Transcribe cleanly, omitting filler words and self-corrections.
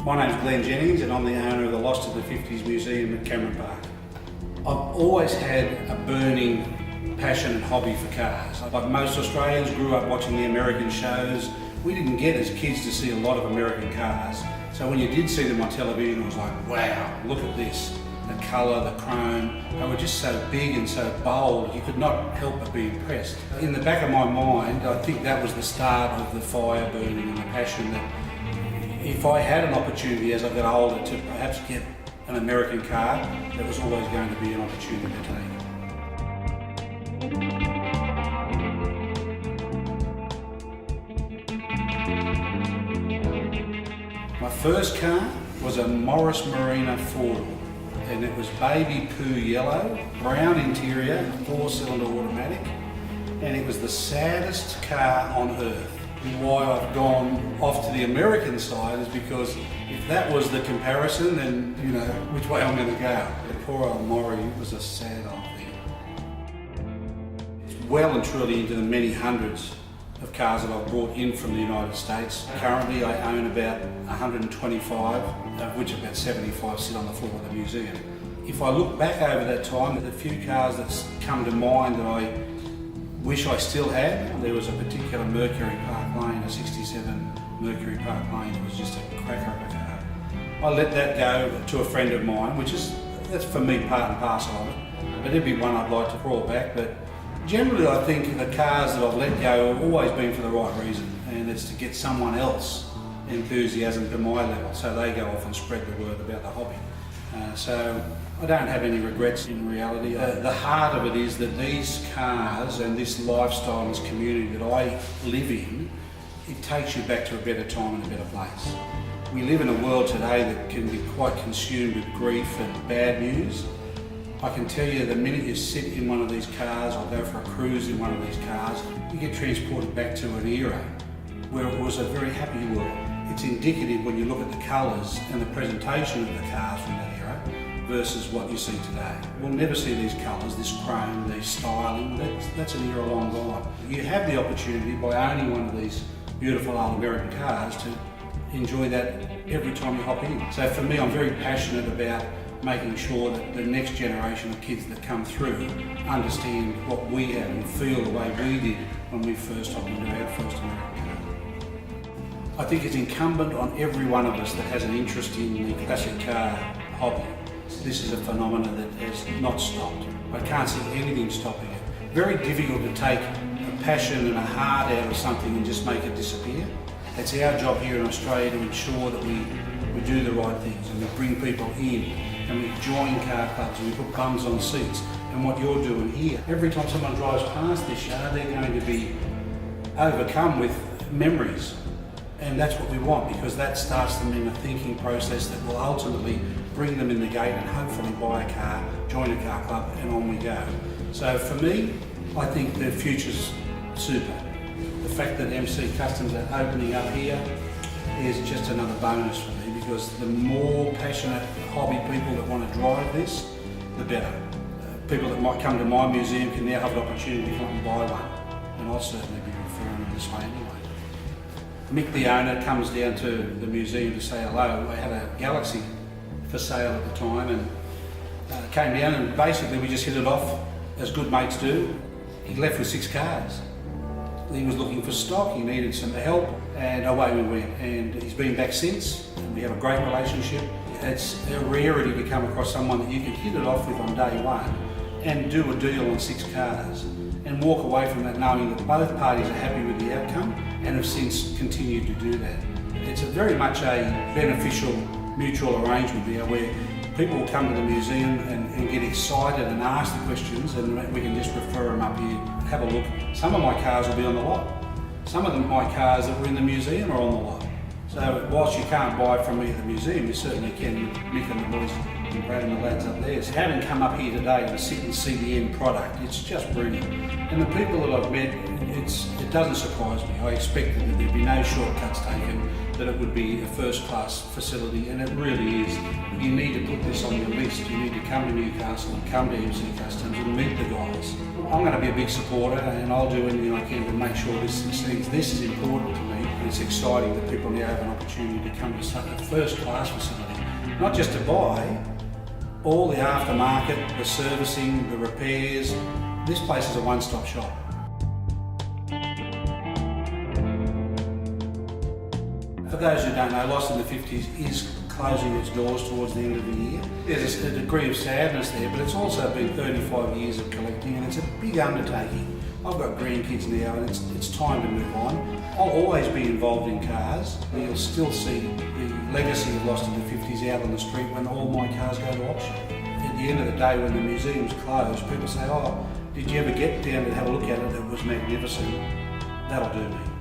My name's Glen Jennings and I'm the owner of the Lost to the 50s Museum at Cameron Park. I've always had a burning passion and hobby for cars. Like most Australians, grew up watching the American shows. We didn't get as kids to see a lot of American cars. So when you did see them on television, it was like, wow, look at this. The colour, the chrome, they were just so big and so bold, you could not help but be impressed. In the back of my mind, I think that was the start of the fire burning and the passion that if I had an opportunity as I got older to perhaps get an American car, that was always going to be an opportunity to take. My first car was a Morris Marina 4-door. And it was baby poo yellow, brown interior, 4-cylinder automatic, and it was the saddest car on earth. And why I've gone off to the American side is because if that was the comparison, then you know which way I'm going to go. The poor old Maury was a sad old thing. It's well and truly into the many hundreds of cars that I've brought in from the United States. Currently I own about 125, of which about 75 sit on the floor of the museum. If I look back over that time, the few cars that's come to mind that I wish I still had, there was a particular Mercury Park Lane, a 67 Mercury Park Lane. It was just a cracker of a car. I let that go to a friend of mine, that's for me part and parcel of it. But it'd be one I'd like to crawl back. But generally, I think the cars that I've let go have always been for the right reason, and it's to get someone else enthusiasm to my level, so they go off and spread the word about the hobby. So I don't have any regrets in reality. The heart of it is that these cars and this lifestyle and this community that I live in, it takes you back to a better time and a better place. We live in a world today that can be quite consumed with grief and bad news. I can tell you the minute you sit in one of these cars or go for a cruise in one of these cars, you get transported back to an era where it was a very happy world. It's indicative when you look at the colours and the presentation of the cars from that era versus what you see today. We'll never see these colours, this chrome, this styling, that's an era long gone. You have the opportunity by owning one of these beautiful old American cars to enjoy that every time you hop in. So for me, I'm very passionate about making sure that the next generation of kids that come through understand what we have and feel the way we did when we first hopped into our first American car. I think it's incumbent on every one of us that has an interest in the classic car hobby. This is a phenomenon that has not stopped. I can't see anything stopping it. Very difficult to take a passion and a heart out of something and just make it disappear. It's our job here in Australia to ensure that we do the right things and we bring people in and we join car clubs and we put bums on seats. And what you're doing here, every time someone drives past this yard, they're going to be overcome with memories. And that's what we want, because that starts them in a thinking process that will ultimately bring them in the gate and hopefully buy a car, join a car club, and on we go. So for me, I think the future's super. The fact that MC Customs are opening up here is just another bonus for me, because the more passionate hobby people that want to drive this, the better. People that might come to my museum can now have the opportunity to come and buy one, and I'll certainly be referring them this way anyway. Mick, the owner, comes down to the museum to say hello. I had a Galaxy for sale at the time and came down, and basically we just hit it off as good mates do. He left with 6 cars. He was looking for stock, he needed some help, and away we went. And he's been back since, and we have a great relationship. It's a rarity to come across someone that you can hit it off with on day one and do a deal on 6 cars and walk away from that knowing that both parties are happy with the outcome and have since continued to do that. It's very much a beneficial mutual arrangement here where people will come to the museum and get excited and ask the questions, and we can just refer them up here, have a look. Some of my cars will be on the lot. Some of my cars that were in the museum are on the lot. So whilst you can't buy from me at the museum, you certainly can, Mick and the boys and Brad and the lads up there. So having come up here today to sit and see the end product, it's just brilliant. And the people that I've met, it doesn't surprise me. I expected that there'd be no shortcuts taken, that it would be a first-class facility, and it really is. You need to put this on your list. You need to come to Newcastle and come to MC Customs and meet the guys. I'm going to be a big supporter, and I'll do anything I can to make sure this succeeds. This is important to me. And it's exciting that people now have an opportunity to come to such a first-class facility, not just to buy, all the aftermarket, the servicing, the repairs. This place is a one-stop shop. For those who don't know, Lost in the 50s is closing its doors towards the end of the year. There's a degree of sadness there, but it's also been 35 years of collecting, and it's a big undertaking. I've got grandkids now, and it's time to move on. I'll always be involved in cars. You'll still see the legacy of Lost in the 50s out on the street when all my cars go to auction. At the end of the day, when the museum's closed, people say, "Oh, did you ever get down to have a look at it? It was magnificent." That'll do me.